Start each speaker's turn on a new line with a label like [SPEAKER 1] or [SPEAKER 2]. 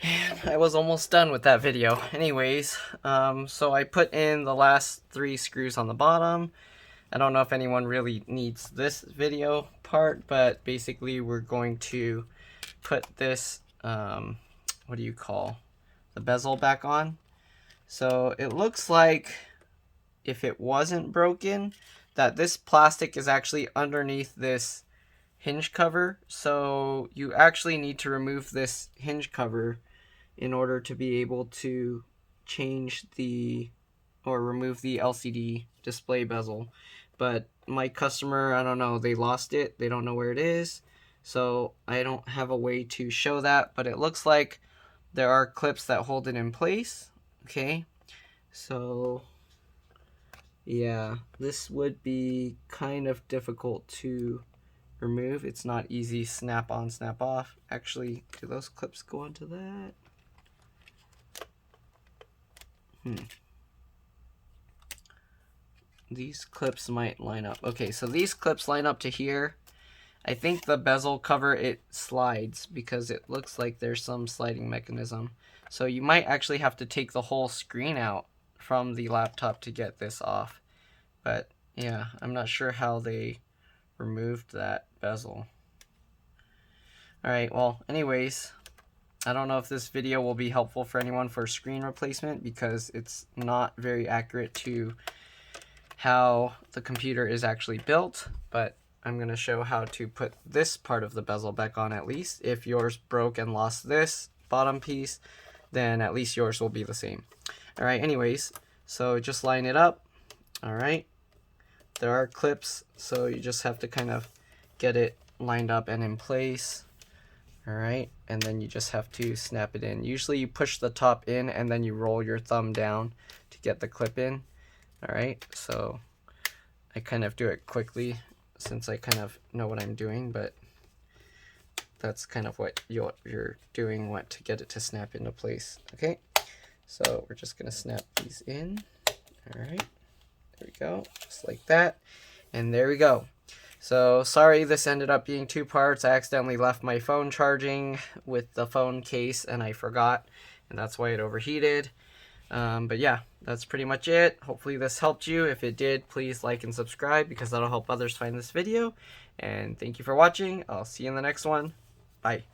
[SPEAKER 1] And I was almost done with that video. Anyways, so I put in the last 3 screws on the bottom. I don't know if anyone really needs this video part, but basically we're going to put this, what do you call, the bezel back on. So it looks like, if it wasn't broken, that this plastic is actually underneath this hinge cover. So you actually need to remove this hinge cover in order to be able to change the, or remove the LCD display bezel. But my customer, I don't know, they lost it. They don't know where it is. So I don't have a way to show that, but it looks like there are clips that hold it in place. Okay, so yeah, this would be kind of difficult to remove. It's not easy snap on, snap off. Actually, do those clips go onto that? These clips might line up. Okay, so these clips line up to here. I think the bezel cover, it slides because it looks like there's some sliding mechanism. So you might actually have to take the whole screen out from the laptop to get this off. But yeah, I'm not sure how they removed that bezel. Alright, well, anyways, I don't know if this video will be helpful for anyone for screen replacement because it's not very accurate to how the computer is actually built, but I'm going to show how to put this part of the bezel back on at least. If yours broke and lost this bottom piece, then at least yours will be the same. Alright, anyways, so just line it up. Alright, there are clips, so you just have to kind of get it lined up and in place. Alright, and then you just have to snap it in. Usually you push the top in and then you roll your thumb down to get the clip in. Alright, so I kind of do it quickly since I kind of know what I'm doing, but that's kind of what you're doing, what to get it to snap into place. Okay, so we're just going to snap these in. Alright, there we go, just like that. And there we go. So sorry this ended up being 2 parts. I accidentally left my phone charging with the phone case and I forgot, and that's why it overheated. But yeah, that's pretty much it. Hopefully this helped you. If it did, please like and subscribe because that'll help others find this video. And thank you for watching. I'll see you in the next one. Bye.